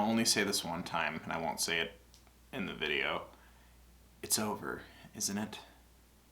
I'll only say this one time, and I won't say it in the video. It's over, isn't it?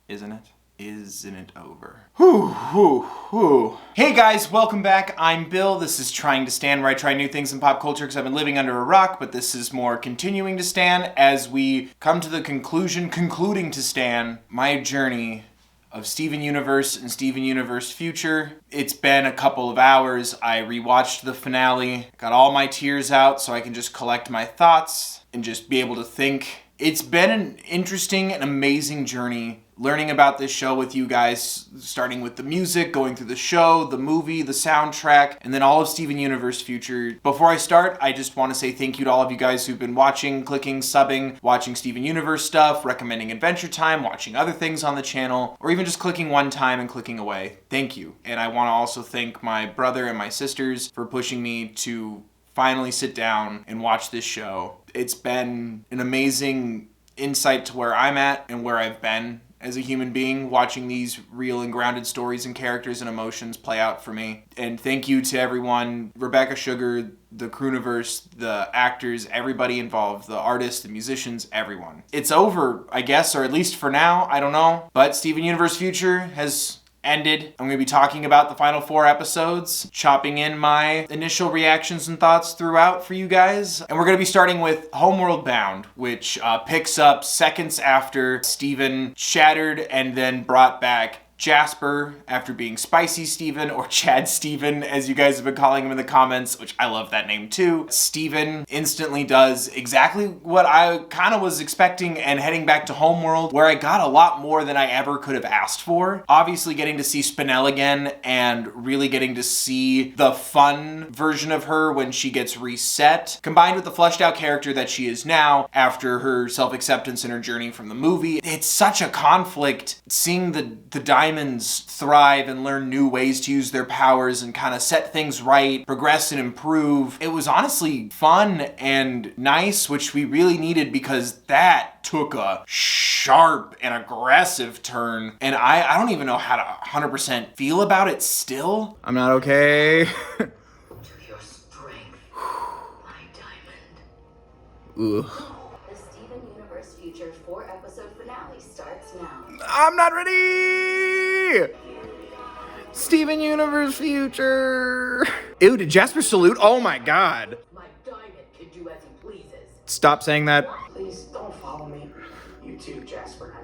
Isn't it? Isn't it over? Whew, whew, whew. Hey guys, welcome back. I'm Bill. This is Trying to Stand, where I try new things in pop culture because I've been living under a rock, but this is more continuing to stand as we come to the concluding to stand my journey of Steven Universe and Steven Universe Future. It's been a couple of hours. I rewatched the finale, got all my tears out so I can just collect my thoughts and just be able to think. It's been an interesting and amazing journey learning about this show with you guys, starting with the music, going through the show, the movie, the soundtrack, and then all of Steven Universe Future. Before I start, I just want to say thank you to all of you guys who've been watching, clicking, subbing, watching Steven Universe stuff, recommending Adventure Time, watching other things on the channel, or even just clicking one time and clicking away. Thank you. And I want to also thank my brother and my sisters for pushing me to finally sit down and watch this show. It's been an amazing insight to where I'm at and where I've been as a human being, watching these real and grounded stories and characters and emotions play out for me. And thank you to everyone, Rebecca Sugar, the Crewniverse, the actors, everybody involved, the artists, the musicians, everyone. It's over, I guess, or at least for now, I don't know. But Steven Universe Future has ended. I'm going to be talking about the final 4 episodes, chopping in my initial reactions and thoughts throughout for you guys. And we're going to be starting with Homeworld Bound, which picks up seconds after Steven shattered and then brought back Jasper after being Spicy Steven, or Chad Steven, as you guys have been calling him in the comments, which I love that name too. Steven instantly does exactly what I kind of was expecting, and heading back to Homeworld, where I got a lot more than I ever could have asked for. Obviously getting to see Spinel again, and really getting to see the fun version of her when she gets reset, combined with the fleshed out character that she is now after her self-acceptance and her journey from the movie. It's such a conflict seeing the Diamonds thrive and learn new ways to use their powers and kind of set things right, progress and improve. It was honestly fun and nice, which we really needed because that took a sharp and aggressive turn. And I don't even know how to 100% feel about it still. I'm not okay. To your strength, my diamond. Ugh. The Steven Universe Future 4-episode finale starts now. I'm not ready! Steven Universe Future. Ew, did Jasper salute? Oh my god. My diamond can do as he pleases. Stop saying that. Please don't follow me. You too, Jasper.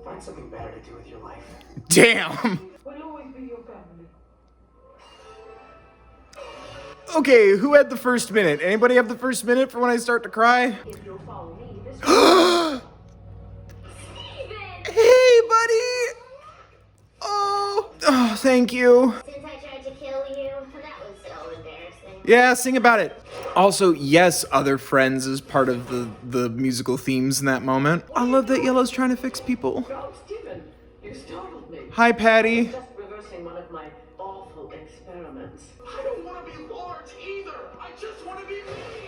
Find something better to do with your life. Damn. We'll always be your family. Okay, who had the first minute? Anybody have the first minute for when I start to cry? If you'll follow me, this Hey, buddy! Oh, thank you. Since I tried to kill you, that was so embarrassing. Yeah, sing about it. Also, yes, Other Friends is part of the musical themes in that moment. I love that Yellow's trying to fix people. Oh, Steven, you startled me. Hi, Patty. Just reversing one of my awful experiments. I don't want to be large either. I just want to be me.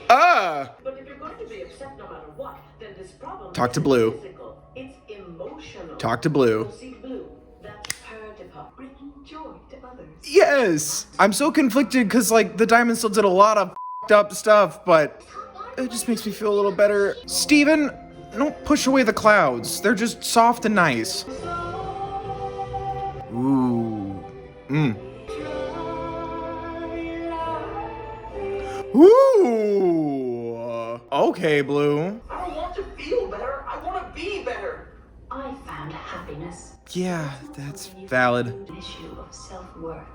But if you're going to be upset no matter what, then this problem Talk to isn't Blue. physical. It's emotional. Talk to Blue. So see Blue. That's her department. Bringing joy to others. Yes! I'm so conflicted because, like, the Diamond still did a lot of f***ed up stuff, but it just makes me feel a little better. Steven, don't push away the clouds. They're just soft and nice. Ooh. Ooh. Okay, Blue. I don't want to feel better. I want to be better. I found happiness. Yeah, that's valid. An issue of self-worth.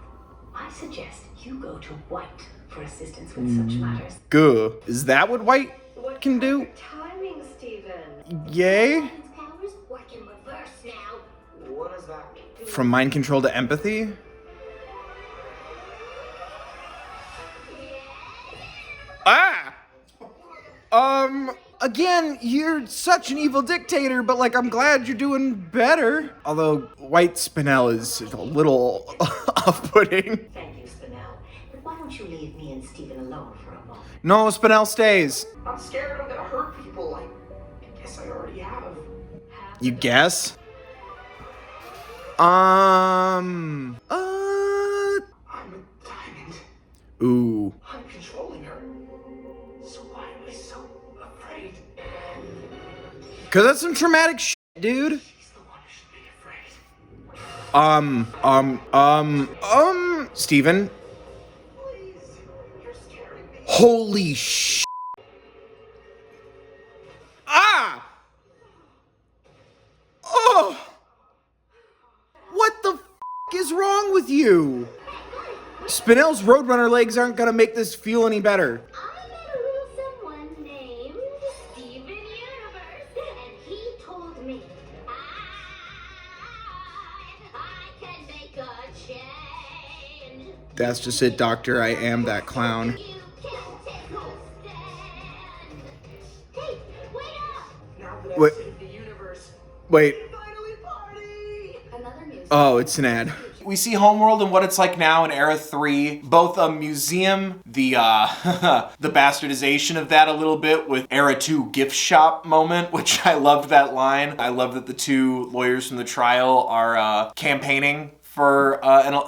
I suggest you go to White for assistance with such matters. Gah. Is that what White can do? Timing, Steven. Yay? His powers work in reverse now. What does that mean? From mind control to empathy? Ah! Again, you're such an evil dictator, but like, I'm glad you're doing better. Although, White Spinel is a little off-putting. Thank you, Spinel. But why don't you leave me and Steven alone for a moment? No, Spinel stays. I'm scared I'm gonna hurt people. I guess I already have. You guess? I'm a diamond. Ooh. I'm controlling her. So why Cause that's some traumatic shit, dude. She's the one who should be afraid. Steven. Please, you're scaring me. Holy shit. Ah! Oh! What the f*** is wrong with you? Spinell's Roadrunner legs aren't gonna make this feel any better. I met a little someone named Steven Universe, and he told me I can make a change. That's just it, Doctor. I am that clown. You can't take no stand. Hey, wait up! Now that Wait. I've saved the universe, Wait. finally party! Another news. Oh, it's an ad. We see Homeworld and what it's like now in Era 3. Both a museum, the the bastardization of that a little bit with Era 2 gift shop moment, which I loved that line. I love that the two lawyers from the trial are campaigning for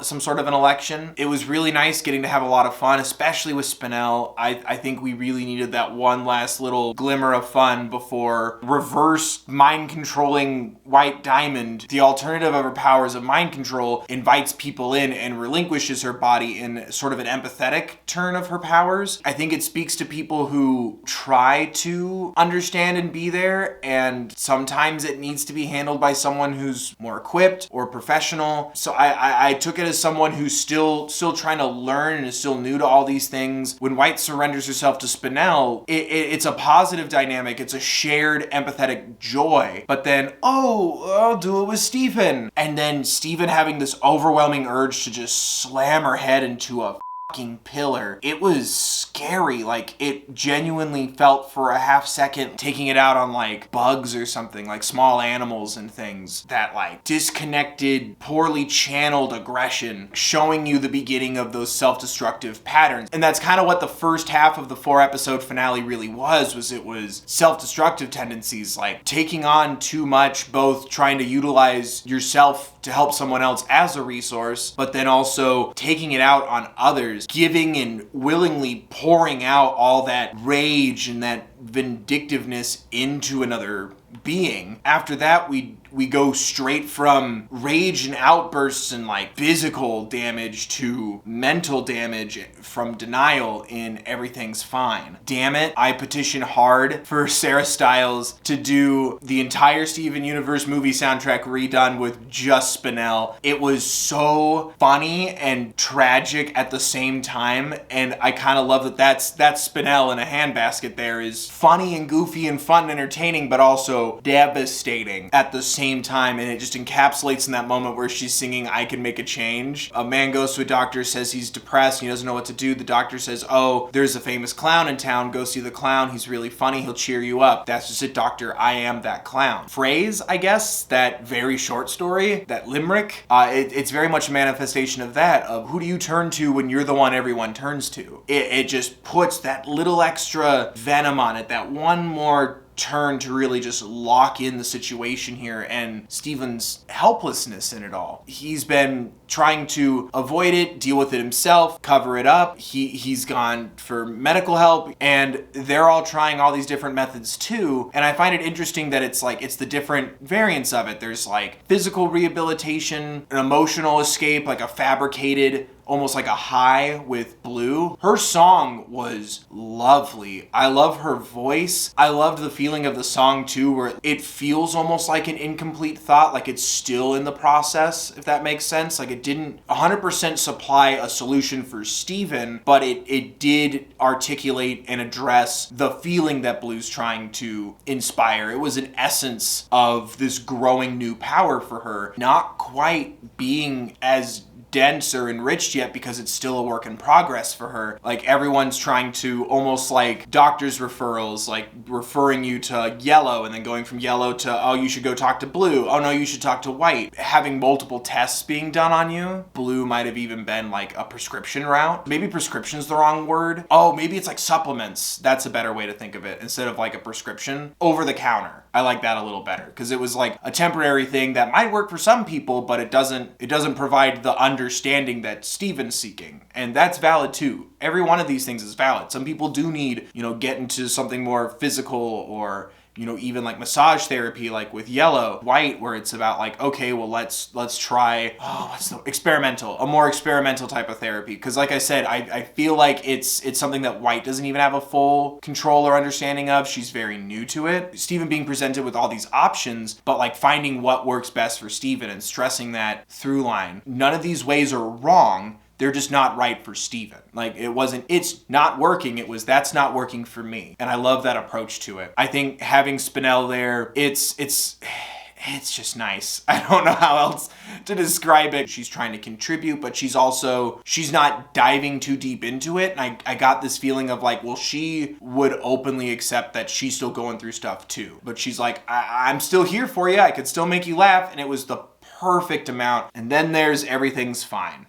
some sort of an election. It was really nice getting to have a lot of fun, especially with Spinell. I think we really needed that one last little glimmer of fun before reverse mind-controlling White Diamond, the alternative of her powers of mind control, invites people in and relinquishes her body in sort of an empathetic turn of her powers. I think it speaks to people who try to understand and be there, and sometimes it needs to be handled by someone who's more equipped or professional. So I took it as someone who's still trying to learn and is still new to all these things. When White surrenders herself to Spinell, it's a positive dynamic. It's a shared empathetic joy. But then, I'll do it with Steven. And then Steven having this overwhelming urge to just slam her head into a fucking pillar. It was scary. Like, it genuinely felt for a half second taking it out on like bugs or something, like small animals and things. That like disconnected, poorly channeled aggression, showing you the beginning of those self-destructive patterns. And that's kind of what the first half of the 4-episode finale really was it was self-destructive tendencies, like taking on too much, both trying to utilize yourself to help someone else as a resource, but then also taking it out on others, giving and willingly pouring out all that rage and that vindictiveness into another being. After that, we go straight from rage and outbursts and like physical damage to mental damage from denial in Everything's Fine. Damn it, I petition hard for Sarah Stiles to do the entire Steven Universe movie soundtrack redone with just Spinell. It was so funny and tragic at the same time, and I kind of love that that's Spinell in a handbasket there, is funny and goofy and fun and entertaining, but also devastating at the same time, and it just encapsulates in that moment where she's singing I Can Make a Change. A man goes to a doctor, says he's depressed and he doesn't know what to do. The doctor says, there's a famous clown in town, go see the clown, he's really funny, he'll cheer you up. That's just it, doctor, I am that clown. Phrase, I guess, that very short story, that limerick, it's very much a manifestation of that, of who do you turn to when you're the one everyone turns to. It just puts that little extra venom on it, that one more turn to really just lock in the situation here and Steven's helplessness in it all. He's been trying to avoid it, deal with it himself, cover it up. He's gone for medical help, and they're all trying all these different methods too. And I find it interesting that it's the different variants of it. There's like physical rehabilitation, an emotional escape, like a fabricated, almost like a high with Blue. Her song was lovely. I love her voice. I loved the feeling of the song too, where it feels almost like an incomplete thought, like it's still in the process, if that makes sense. Like it didn't 100% supply a solution for Steven, but it did articulate and address the feeling that Blue's trying to inspire. It was an essence of this growing new power for her, not quite being as dense or enriched yet because it's still a work in progress for her. Like everyone's trying to, almost like doctor's referrals, like referring you to Yellow and then going from Yellow to, you should go talk to Blue. Oh no, you should talk to White. Having multiple tests being done on you. Blue might have even been like a prescription route. Maybe prescription's the wrong word. Maybe it's like supplements. That's a better way to think of it. Instead of like a prescription, over the counter. I like that a little better because it was like a temporary thing that might work for some people, but it doesn't provide the understanding that Steven's seeking. And that's valid too. Every one of these things is valid. Some people do need, get into something more physical or you know, even like massage therapy, like with Yellow, White, where it's about like, okay, well, let's try, a more experimental type of therapy. Because like I said, I feel like it's something that White doesn't even have a full control or understanding of. She's very new to it. Steven being presented with all these options, but like finding what works best for Steven and stressing that through line. None of these ways are wrong. They're just not right for Steven. Like, it's not working. It was, that's not working for me. And I love that approach to it. I think having Spinell there, it's just nice. I don't know how else to describe it. She's trying to contribute, but she's not diving too deep into it. And I got this feeling of like, well, she would openly accept that she's still going through stuff too. But she's like, I'm still here for you. I could still make you laugh. And it was the perfect amount. And then there's Everything's Fine.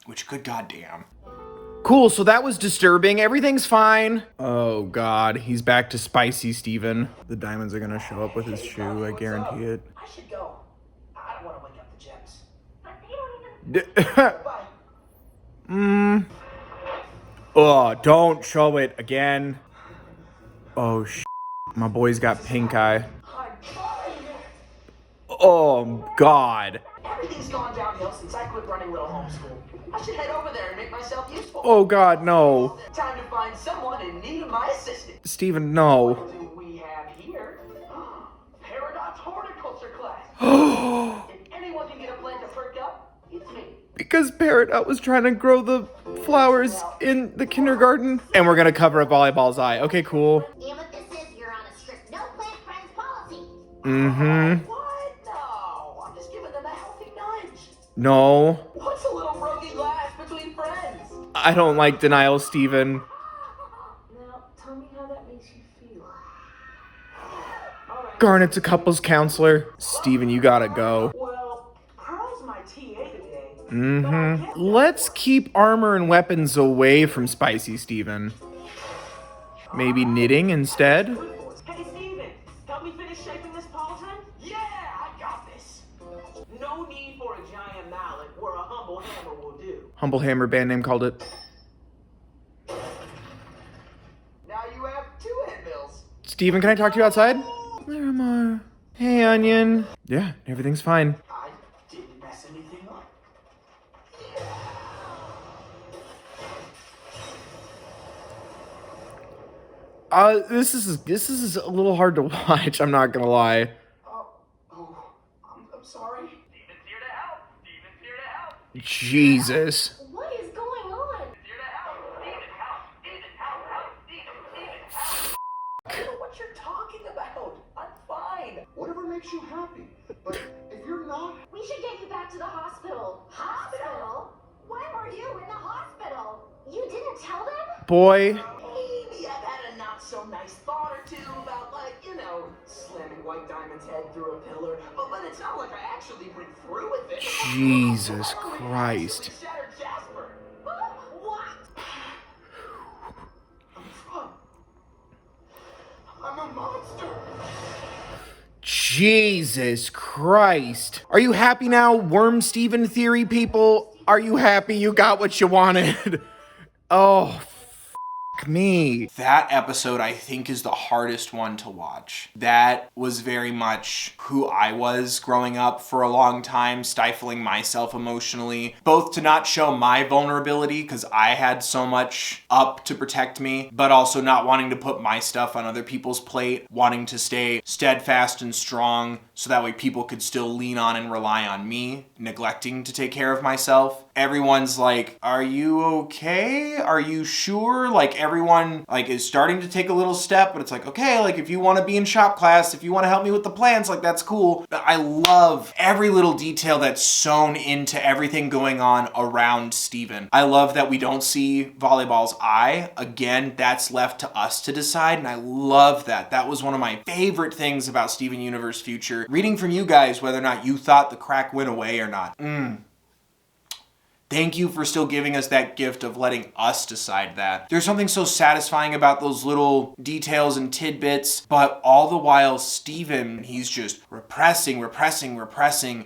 Which, good goddamn. Cool, so that was disturbing. Everything's fine. Oh god, he's back to spicy Steven. The diamonds are gonna show up with his shoe, I guarantee it. I should go. I don't want to wake up the Gems. But they don't even... Oh, don't show it again. Oh, my boy's got pink eye. Oh, god. Everything's gone downhill since I quit running Little Homeschool. I should head over there and make myself useful. Oh god, no. Time to find someone in need of my assistance. Steven, no. What do we have here? Paradox horticulture class. If anyone can get a plant to perk up, it's me. Because Peridot was trying to grow the flowers in the kindergarten. And we're gonna cover a volleyball's eye. Okay, cool. And what this is, you're on a strict no plant friends policy. Mm-hmm. What? No, I'm just giving them a healthy nudge. No. What's a little broken glass between friends? I don't like denial, Steven. Now, tell me how that makes you feel. Garnet's a couples counselor. Steven, you gotta go. Well, Pearl's my TA today. Mm-hmm. Let's keep armor and weapons away from spicy Steven. Maybe knitting instead? Hey, Steven, help me finish shaping this pauldron? Yeah, I got this. No need for a giant mallet where a humble hammer will do. Humble Hammer band name called it. Now you have 2 handbills. Steven, can I talk to you outside? Larimar. Hey, Onion. Yeah, everything's fine. I didn't mess anything up. This is a little hard to watch, I'm not gonna lie. I'm sorry. Steven's here to help. Steven's here to help. Jesus. What is going on? Here to help. Steven, help. Steven, help. Steven. I don't know what you're talking about. I'm fine. Whatever makes you happy. But if you're not... We should get you back to the hospital. Hospital? When were you in the hospital? You didn't tell them? Boy. Maybe I've had a not-so-nice thought or two about, like, you know, slamming White Diamond's head through a pillar. But it's not like I actually went through with it. Jesus I only Christ. actually shattered Jasper. What? I'm fine. I'm a monster. Jesus Christ. Are you happy now, Worm Steven theory people? Are you happy you got what you wanted? Oh, me. That episode, I think, is the hardest one to watch. That was very much who I was growing up for a long time, stifling myself emotionally, both to not show my vulnerability because I had so much up to protect me, but also not wanting to put my stuff on other people's plate, wanting to stay steadfast and strong so that way people could still lean on and rely on me, neglecting to take care of myself. Everyone's like, are you okay? Are you sure? Like, everyone like is starting to take a little step, but it's like, okay, like if you want to be in shop class, if you want to help me with the plants, like that's cool. But I love every little detail that's sewn into everything going on around Steven. I love that we don't see Volleyball's eye. Again, that's left to us to decide, and I love that. That was one of my favorite things about Steven Universe Future. Reading from you guys whether or not you thought the crack went away or not. Thank you for still giving us that gift of letting us decide that. There's something so satisfying about those little details and tidbits, but all the while Steven, he's just repressing,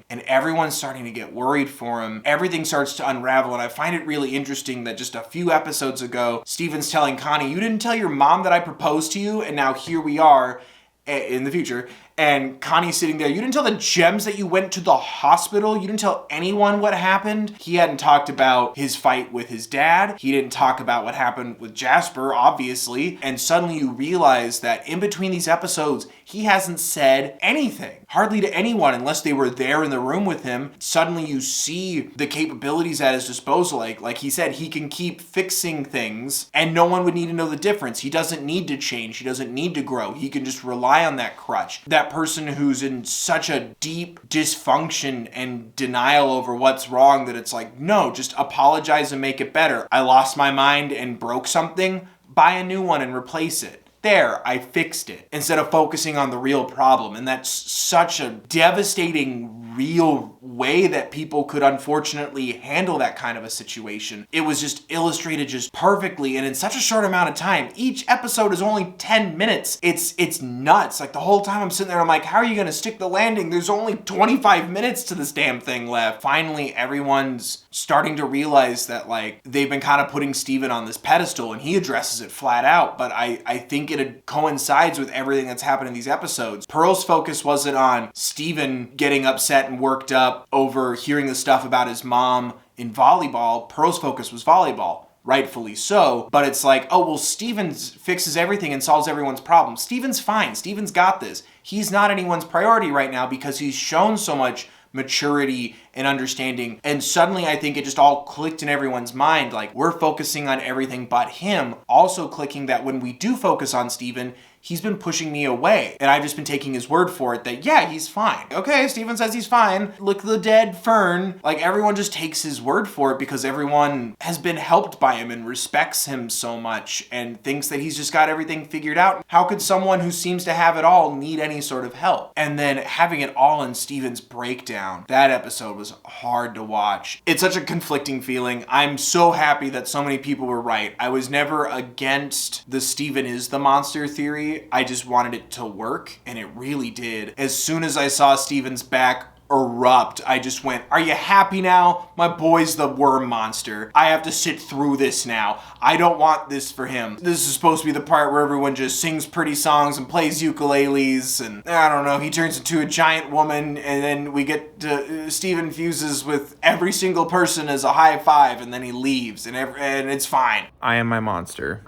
and everyone's starting to get worried for him. Everything starts to unravel, and I find it really interesting that just a few episodes ago, Steven's telling Connie, you didn't tell your mom that I proposed to you, and now here we are in the future. And Connie's sitting there, you didn't tell the Gems that you went to the hospital? You didn't tell anyone what happened? He hadn't talked about his fight with his dad. He didn't talk about what happened with Jasper, obviously. And suddenly you realize that in between these episodes, he hasn't said anything. Hardly to anyone unless they were there in the room with him. Suddenly you see the capabilities at his disposal. Like he said, he can keep fixing things and no one would need to know the difference. He doesn't need to change. He doesn't need to grow. He can just rely on that crutch. That person who's in such a deep dysfunction and denial over what's wrong that it's like, no, just apologize and make it better. I lost my mind and broke something. Buy a new one and replace it. There, I fixed it, instead of focusing on the real problem. And that's such a devastating, real way that people could unfortunately handle that kind of a situation. It was just illustrated just perfectly and in such a short amount of time. Each episode is only 10 minutes. It's nuts. Like the whole time I'm sitting there, I'm like, how are you gonna stick the landing? There's only 25 minutes to this damn thing left. Finally, everyone's starting to realize that like they've been kind of putting Steven on this pedestal and he addresses it flat out, but I think it coincides with everything that's happened in these episodes. Pearl's focus wasn't on Steven getting upset and worked up over hearing the stuff about his mom in volleyball. Pearl's focus was volleyball. Rightfully so, but it's like, oh, well, Steven fixes everything and solves everyone's problems. Steven's fine. Steven's got this. He's not anyone's priority right now because he's shown so much maturity and understanding. And suddenly I think it just all clicked in everyone's mind. Like we're focusing on everything but him. Also clicking that when we do focus on Steven, he's been pushing me away. And I've just been taking his word for it that, yeah, he's fine. Okay, Steven says he's fine. Look, the dead fern. Like everyone just takes his word for it because everyone has been helped by him and respects him so much and thinks that he's just got everything figured out. How could someone who seems to have it all need any sort of help? And then having it all in Steven's breakdown. That episode was hard to watch. It's such a conflicting feeling. I'm so happy that so many people were right. I was never against the Steven is the monster theory. I just wanted it to work, and it really did. As soon as I saw Steven's back erupt, I just went, are you happy now? My boy's the worm monster. I have to sit through this now. I don't want this for him. This is supposed to be the part where everyone just sings pretty songs and plays ukuleles, and I don't know, he turns into a giant woman, and then we get to, Steven fuses with every single person as a high five, and then he leaves, and it's fine. I am my monster.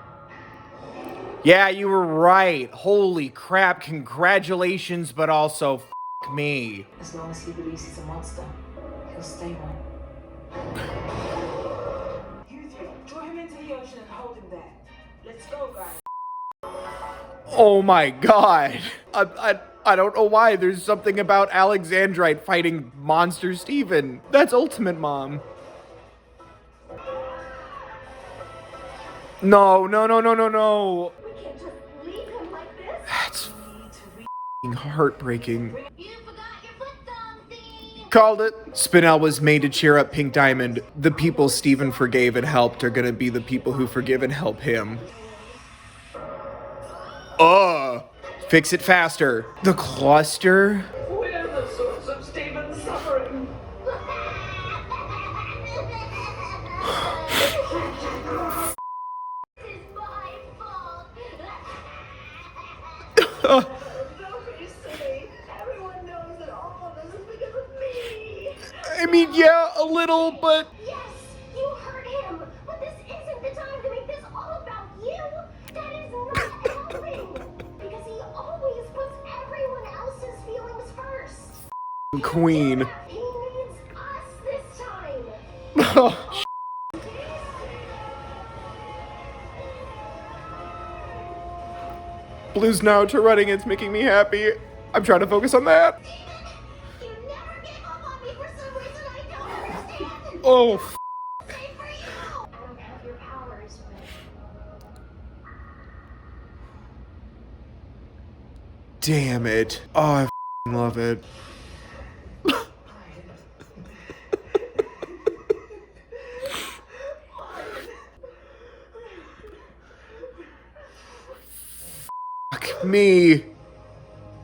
Yeah, you were right. Holy crap, congratulations, but also f*** me. As long as he believes he's a monster, he'll stay one. You three, draw him into the ocean and hold him there. Let's go, guys. Oh my god. I don't know why. There's something about Alexandrite fighting Monster Steven. That's Ultimate Mom. No. We can't just leave him like this. That's f***ing heartbreaking. You forgot your foot something. Called it. Spinel was made to cheer up Pink Diamond. The people Steven forgave and helped are gonna be the people who forgive and help him. Fix it faster. The cluster? We're the source of Steven's suffering. It's my fault. Don't be silly. Everyone knows that all of this is because of me. I mean, yeah, a little, but... Yes, you hurt him, but this isn't the time to make this all about you. That is not helping. Because he always puts everyone else's feelings first. Queen. He needs us this time. Blue's now to running, it's making me happy. I'm trying to focus on that. You never gave up on me for some reason I don't understand. Oh, Same for you. I don't have your powers, but damn it. Oh, I love it. Me.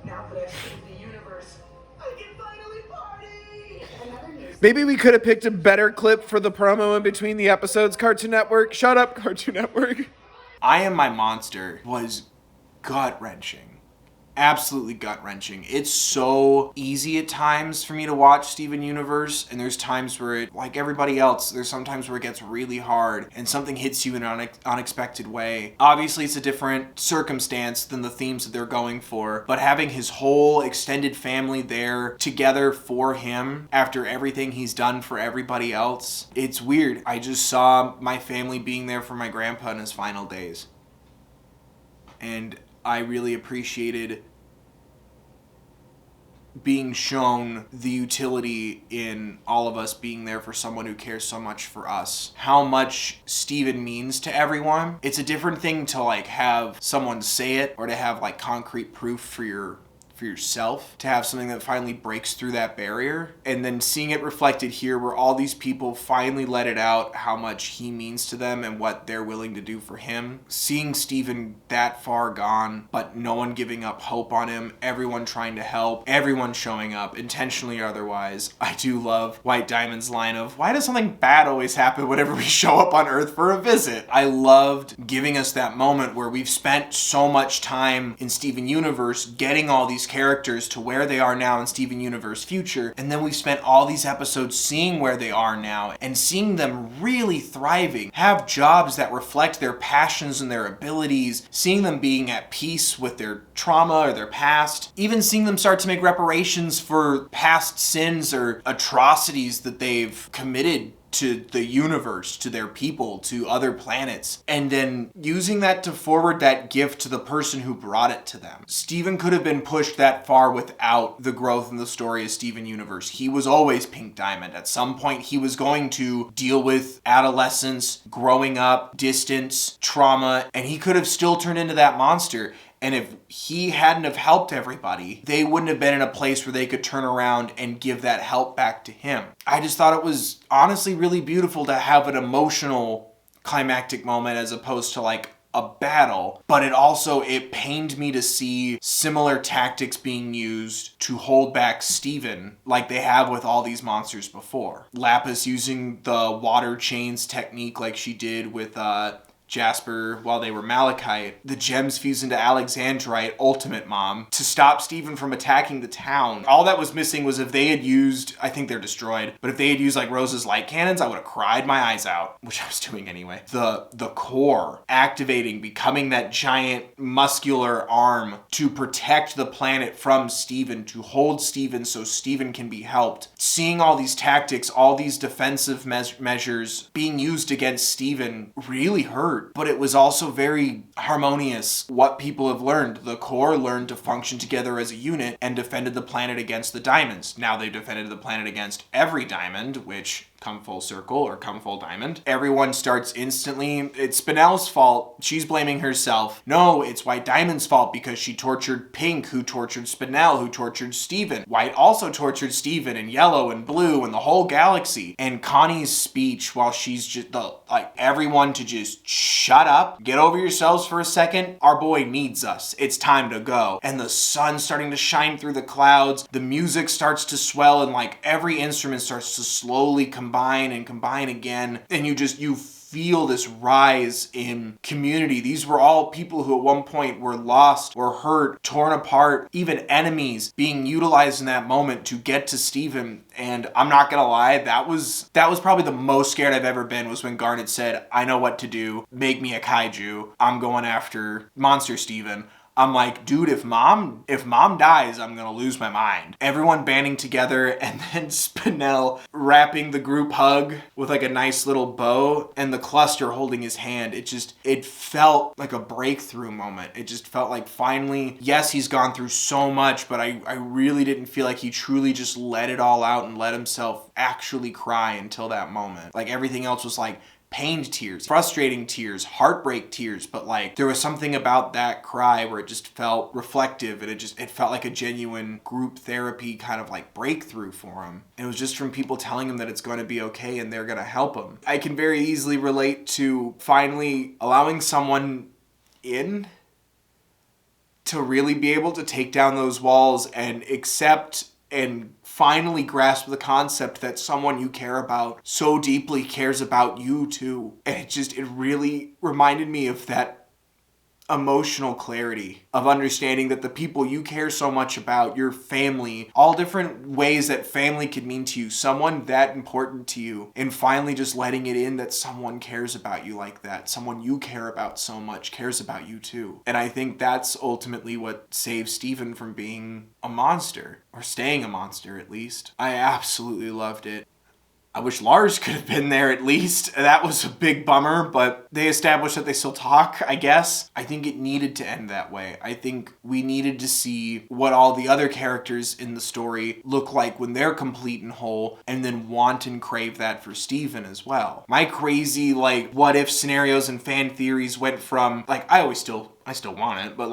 Now that I've saved the universe, I can finally party! Another news. Maybe we could have picked a better clip for the promo in between the episodes, Cartoon Network. Shut up, Cartoon Network. I Am My Monster was gut-wrenching. Absolutely gut-wrenching. It's so easy at times for me to watch Steven Universe, and there's times where it, like everybody else, there's sometimes where it gets really hard and something hits you in an unexpected way. Obviously, it's a different circumstance than the themes that they're going for, but having his whole extended family there together for him after everything he's done for everybody else, it's weird. I just saw my family being there for my grandpa in his final days. And I really appreciated being shown the utility in all of us being there for someone who cares so much for us. How much Steven means to everyone. It's a different thing to like have someone say it or to have like concrete proof for yourself, to have something that finally breaks through that barrier, and then seeing it reflected here where all these people finally let it out how much he means to them and what they're willing to do for him. Seeing Steven that far gone, but no one giving up hope on him, everyone trying to help, everyone showing up, intentionally or otherwise. I do love White Diamond's line of, why does something bad always happen whenever we show up on Earth for a visit? I loved giving us that moment where we've spent so much time in Steven Universe getting all these characters to where they are now in Steven Universe Future, and then we've spent all these episodes seeing where they are now and seeing them really thriving, have jobs that reflect their passions and their abilities, seeing them being at peace with their trauma or their past, even seeing them start to make reparations for past sins or atrocities that they've committed to the universe, to their people, to other planets, and then using that to forward that gift to the person who brought it to them. Steven could have been pushed that far without the growth in the story of Steven Universe. He was always Pink Diamond. At some point, he was going to deal with adolescence, growing up, distance, trauma, and he could have still turned into that monster. And if he hadn't have helped everybody, they wouldn't have been in a place where they could turn around and give that help back to him. I just thought it was honestly really beautiful to have an emotional climactic moment as opposed to like a battle, but it pained me to see similar tactics being used to hold back Steven like they have with all these monsters before. Lapis using the water chains technique like she did with Jasper while they were Malachite, the gems fused into Alexandrite, Ultimate Mom, to stop Steven from attacking the town. All that was missing was if they had used, I think they're destroyed, but if they had used like Rose's light cannons, I would have cried my eyes out, which I was doing anyway. The core activating, becoming that giant muscular arm to protect the planet from Steven, to hold Steven so Steven can be helped. Seeing all these tactics, all these defensive measures being used against Steven really hurt. But it was also very harmonious what people have learned. The core learned to function together as a unit and defended the planet against the diamonds. Now they've defended the planet against every diamond, which come full circle or come full diamond. Everyone starts instantly, it's Spinell's fault. She's blaming herself. No, it's White Diamond's fault because she tortured Pink, who tortured Spinell, who tortured Steven. White also tortured Steven, and Yellow and Blue and the whole galaxy. And Connie's speech while she's just everyone to just shut up, get over yourselves for a second. Our boy needs us. It's time to go. And the sun starting to shine through the clouds. The music starts to swell and like every instrument starts to slowly combine again, and you feel this rise in community. These were all people who at one point were lost or hurt, torn apart, even enemies being utilized in that moment to get to Steven. And I'm not gonna lie, that was probably the most scared I've ever been, was when Garnet said, I know what to do, make me a kaiju, I'm going after Monster Steven. I'm like, dude, if mom dies, I'm gonna lose my mind. Everyone banding together, and then Spinell wrapping the group hug with like a nice little bow, and the cluster holding his hand. It felt like a breakthrough moment. It just felt like finally, yes, he's gone through so much, but I really didn't feel like he truly just let it all out and let himself actually cry until that moment. Like everything else was like pained tears, frustrating tears, heartbreak tears, but like there was something about that cry where it just felt reflective, and it felt like a genuine group therapy kind of like breakthrough for him. It was just from people telling him that it's going to be okay and they're going to help him. I can very easily relate to finally allowing someone in to really be able to take down those walls and accept and finally grasp the concept that someone you care about so deeply cares about you too. And it really reminded me of that emotional clarity of understanding that the people you care so much about, your family, all different ways that family could mean to you, someone that important to you, and finally just letting it in that someone cares about you like that, someone you care about so much cares about you too. And I think that's ultimately what saves Stephen from being a monster, or staying a monster at least. I absolutely loved it. I wish Lars could have been there at least. That was a big bummer, but they established that they still talk, I guess. I think it needed to end that way. I think we needed to see what all the other characters in the story look like when they're complete and whole, and then want and crave that for Stephen as well. My crazy, what if scenarios and fan theories went from, I still want it, but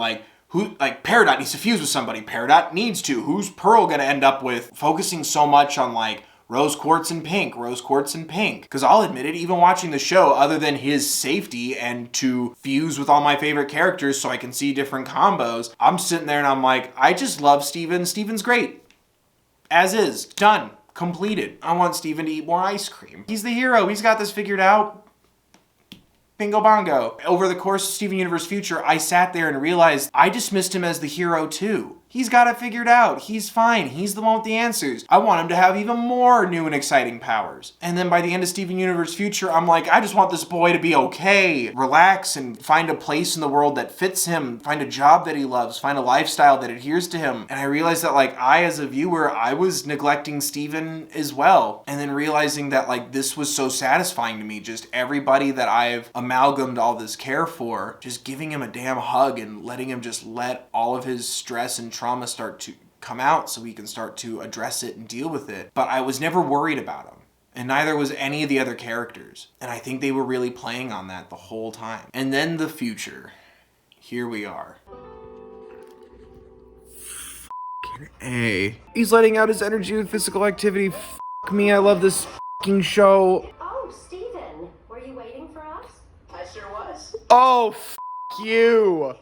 Peridot needs to fuse with somebody. Peridot needs to. Who's Pearl gonna end up with? Focusing so much on, rose quartz and pink. Because I'll admit it, even watching the show, other than his safety and to fuse with all my favorite characters so I can see different combos, I'm sitting there and I'm like, I just love Steven. Steven's great. As is. Done. Completed. I want Steven to eat more ice cream. He's the hero. He's got this figured out. Bingo bongo. Over the course of Steven Universe Future, I sat there and realized I dismissed him as the hero too. He's got it figured out. He's fine. He's the one with the answers. I want him to have even more new and exciting powers. And then by the end of Steven Universe Future, I'm like, I just want this boy to be okay, relax, and find a place in the world that fits him, find a job that he loves, find a lifestyle that adheres to him. And I realized that I, as a viewer, I was neglecting Steven as well. And then realizing that this was so satisfying to me, just everybody that I've amalgamated all this care for, just giving him a damn hug and letting him just let all of his stress and trauma start to come out so we can start to address it and deal with it. But I was never worried about him. And neither was any of the other characters. And I think they were really playing on that the whole time. And then the future. Here we are. F***ing A. He's letting out his energy with physical activity. F*** me, I love this f***ing show. Oh, Steven, were you waiting for us? I sure was. Oh, f*** you.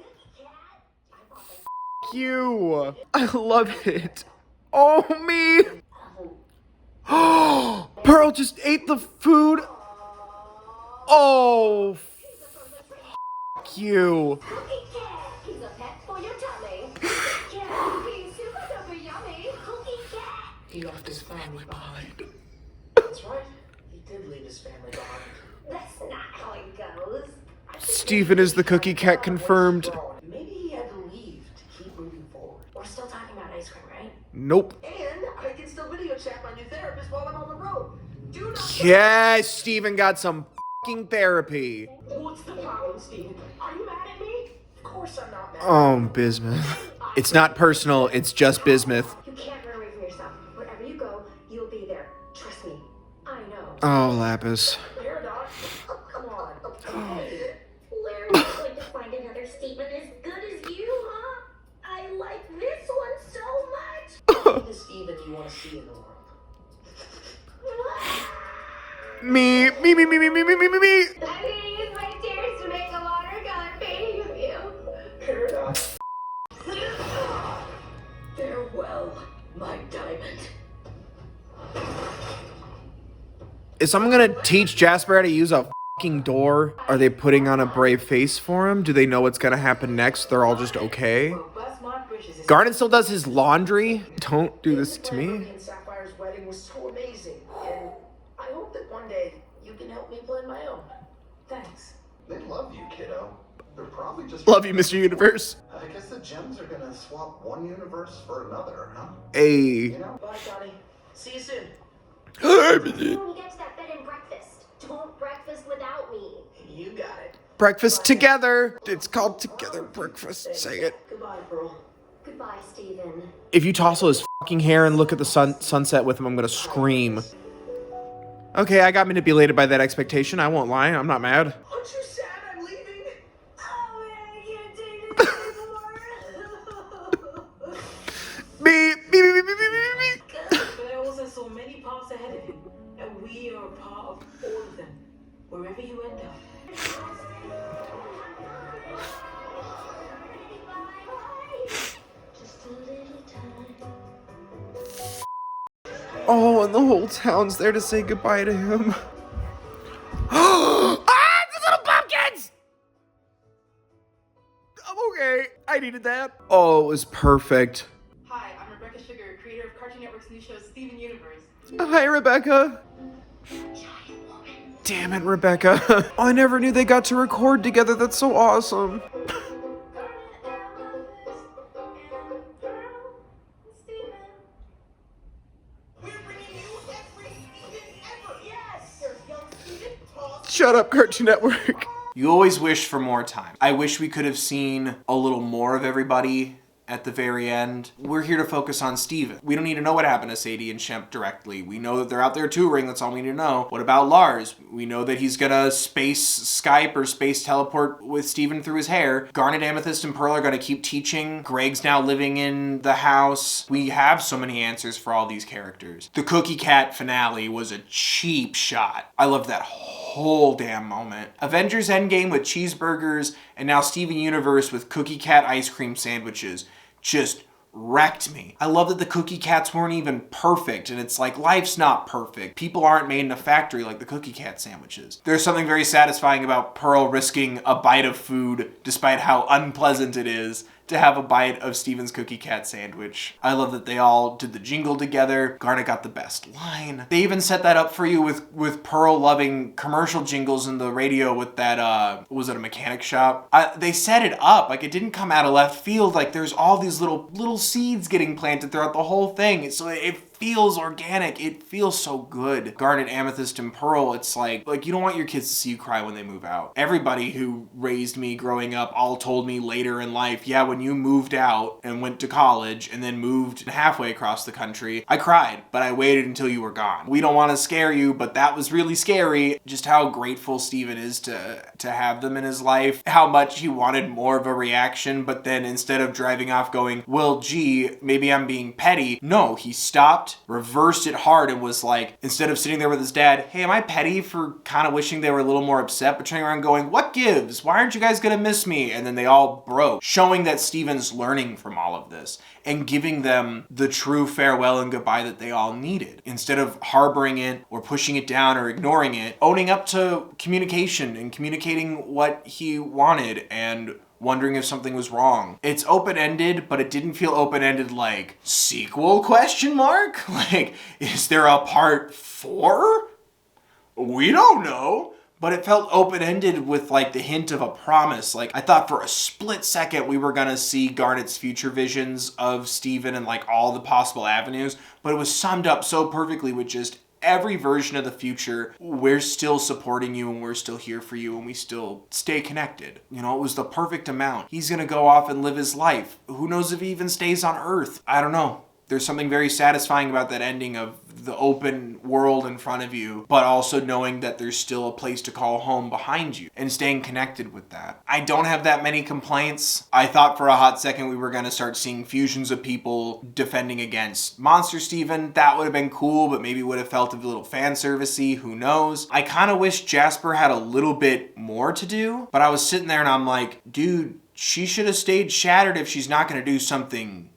You. I love it. Oh, me. Oh, Pearl just ate the food. Oh, f*** you. Cookie cat. He's a pet for your tummy. Cookie cat. He's super duper yummy. Cookie cat. He left his family behind. That's right. He did leave his family behind. That's not how it goes. Stephen is the cookie cat confirmed. Maybe he had to leave to keep moving forward. We're still talking about ice cream, right? Nope. And I can still video chat my new therapist while I'm on the road. Do not. Yes, Stephen got some f***ing therapy. What's the problem, Steven? Are you mad at me? Of course I'm not mad. Oh, bismuth. It's not personal, it's just bismuth. You can't run away from yourself. Wherever you go, you'll be there. Trust me. I know. Oh, Lapis. Paradox. Come on. Hey. Larry's going to find another Steven as good as you, huh? I like this one so much. Be the Steven you want to see in the world. Me. I'm gonna use my tears to make a watercolor painting of you. Paradox. Farewell, my diamond. Is someone gonna teach Jasper how to use a f***ing door? Are they putting on a brave face for him? Do they know what's gonna happen next? They're all just okay? Garnet still does his laundry? Don't do this to me. And Sapphire's wedding was so amazing, and I hope that one day you can help me plan my own. Thanks. They love you, kiddo. They're probably just... Love you, Mr. Universe. I guess the gems are gonna swap one universe for another, huh? Hey. You know? Bye, Johnny. See you soon. When you get to that bed and breakfast, don't breakfast without me. You got it. Breakfast together. It's called Together Breakfast. Say it. Goodbye, Pearl. Goodbye, Steven. If you tousle his f***ing hair and look at the sunset with him, I'm gonna scream. Okay, I got manipulated by that expectation. I won't lie. I'm not mad. Aren't you sad I'm leaving? Oh, man, I can't take this anymore. Me. But I also saw many paths ahead of you, and we are a part of all of them, wherever you end up. Oh, and the whole town's there to say goodbye to him. Ah, the little pumpkins! I'm okay. I needed that. Oh, it was perfect. Hi, I'm Rebecca Sugar, creator of Cartoon Network's new show, Steven Universe. Hi, Rebecca. Damn it, Rebecca. Oh, I never knew they got to record together. That's so awesome. Shut up, Cartoon Network. You always wish for more time. I wish we could have seen a little more of everybody at the very end. We're here to focus on Steven. We don't need to know what happened to Sadie and Shemp directly. We know that they're out there touring. That's all we need to know. What about Lars? We know that he's gonna space Skype or space teleport with Steven through his hair. Garnet, Amethyst, and Pearl are gonna keep teaching. Greg's now living in the house. We have so many answers for all these characters. The Cookie Cat finale was a cheap shot. I love that whole damn moment. Avengers Endgame with cheeseburgers, and now Steven Universe with Cookie Cat ice cream sandwiches just wrecked me. I love that the Cookie Cats weren't even perfect, and it's like, life's not perfect. People aren't made in a factory like the Cookie Cat sandwiches. There's something very satisfying about Pearl risking a bite of food, despite how unpleasant it is, to have a bite of Steven's Cookie Cat sandwich. I love that they all did the jingle together. Garnet got the best line. They even set that up for you with Pearl loving commercial jingles in the radio with that, was it a mechanic shop? They set it up, like it didn't come out of left field, like there's all these little seeds getting planted throughout the whole thing. So it feels organic. It feels so good. Garnet, Amethyst, and Pearl, it's like you don't want your kids to see you cry when they move out. Everybody who raised me growing up all told me later in life, yeah, when you moved out and went to college and then moved halfway across the country, I cried, but I waited until you were gone. We don't want to scare you, but that was really scary. Just how grateful Steven is to have them in his life, how much he wanted more of a reaction, but then instead of driving off going, well, gee, maybe I'm being petty, no, he stopped, reversed it hard, and was like, instead of sitting there with his dad, hey, am I petty for kind of wishing they were a little more upset, but turning around going, what gives? Why aren't you guys gonna miss me? And then they all broke, showing that Steven's learning from all of this and giving them the true farewell and goodbye that they all needed. Instead of harboring it or pushing it down or ignoring it, owning up to communication and communicating what he wanted and wondering if something was wrong. It's open-ended, but it didn't feel open-ended like, sequel question mark? Like, is there a part 4? We don't know. But it felt open-ended with like the hint of a promise. Like I thought for a split second we were gonna see Garnet's future visions of Steven and like all the possible avenues, but it was summed up so perfectly with just every version of the future. We're still supporting you and we're still here for you and we still stay connected. You know, it was the perfect amount. He's gonna go off and live his life. Who knows if he even stays on Earth? I don't know. There's something very satisfying about that ending of the open world in front of you, but also knowing that there's still a place to call home behind you and staying connected with that. I don't have that many complaints. I thought for a hot second we were going to start seeing fusions of people defending against Monster Steven. That would have been cool, but maybe would have felt a little fan servicey. Who knows? I kind of wish Jasper had a little bit more to do, but I was sitting there and I'm like, dude, she should have stayed shattered if she's not going to do something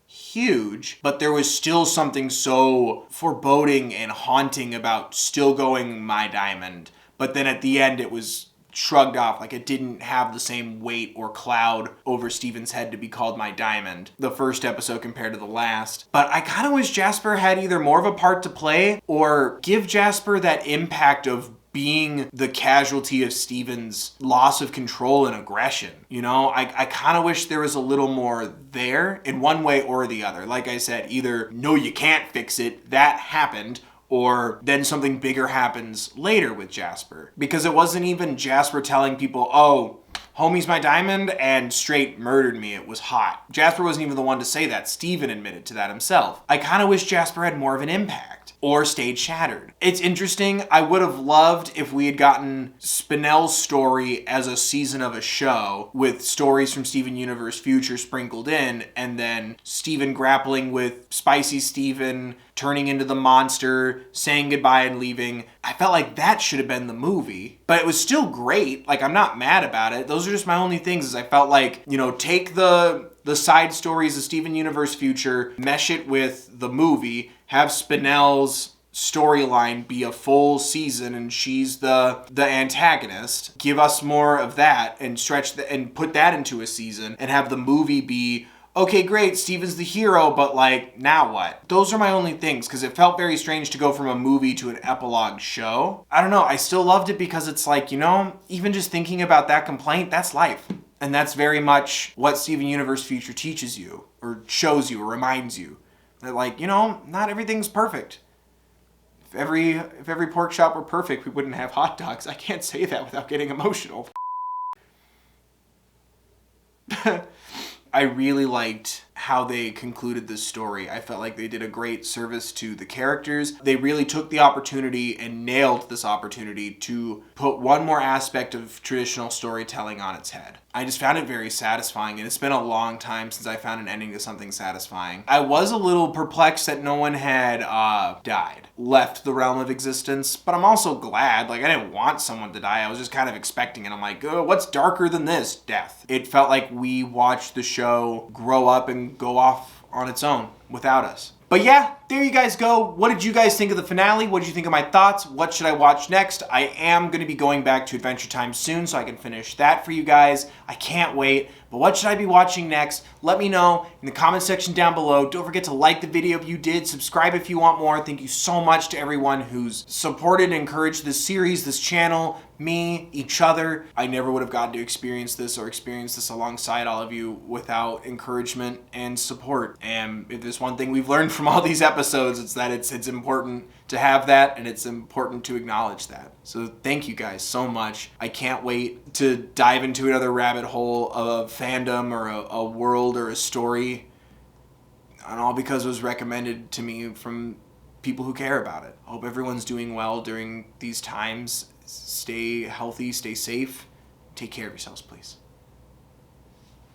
huge, but there was still something so foreboding and haunting about still going my diamond. But then at the end it was shrugged off, like it didn't have the same weight or cloud over Steven's head to be called my diamond, the first episode compared to the last. But I kind of wish Jasper had either more of a part to play or give Jasper that impact of being the casualty of Steven's loss of control and aggression. You know, I kind of wish there was a little more there in one way or the other. Like I said, either no, you can't fix it, that happened, or then something bigger happens later with Jasper. Because it wasn't even Jasper telling people, oh, homie's my diamond and straight murdered me. It was hot. Jasper wasn't even the one to say that. Steven admitted to that himself. I kind of wish Jasper had more of an impact or stayed shattered. It's interesting. I would have loved if we had gotten Spinell's story as a season of a show with stories from Steven Universe Future sprinkled in, and then Steven grappling with Spicy Steven, turning into the monster, saying goodbye and leaving. I felt like that should have been the movie, but it was still great. Like, I'm not mad about it. Those are just my only things, is I felt like, you know, take the the side stories of Steven Universe Future, mesh it with the movie, have Spinell's storyline be a full season and she's the antagonist. Give us more of that and and put that into a season and have the movie be, okay, great, Steven's the hero, but like, now what? Those are my only things, because it felt very strange to go from a movie to an epilogue show. I don't know, I still loved it because it's like, you know, even just thinking about that complaint, that's life. And that's very much what Steven Universe Future teaches you, or shows you, or reminds you. That like, you know, not everything's perfect. If every pork chop were perfect, we wouldn't have hot dogs. I can't say that without getting emotional. I really liked how they concluded this story. I felt like they did a great service to the characters. They really took the opportunity and nailed this opportunity to put one more aspect of traditional storytelling on its head. I just found it very satisfying, and it's been a long time since I found an ending to something satisfying. I was a little perplexed that no one had died, left the realm of existence, but I'm also glad. Like, I didn't want someone to die. I was just kind of expecting it. I'm like, oh, what's darker than this? Death. It felt like we watched the show grow up and go off on its own without us. But yeah, there you guys go. What did you guys think of the finale? What did you think of my thoughts? What should I watch next? I am going to be going back to Adventure Time soon, so I can finish that for you guys. I can't wait. But what should I be watching next? Let me know in the comment section down below. Don't forget to like the video if you did. Subscribe if you want more. Thank you so much to everyone who's supported and encouraged this series, this channel, me, each other. I never would have gotten to experience this alongside all of you without encouragement and support. And if there's one thing we've learned from all these episodes, it's that it's important to have that, and it's important to acknowledge that. So thank you guys so much. I can't wait to dive into another rabbit hole of fandom or a world or a story, and all because it was recommended to me from people who care about it. I hope everyone's doing well during these times. Stay healthy, stay safe. Take care of yourselves, please.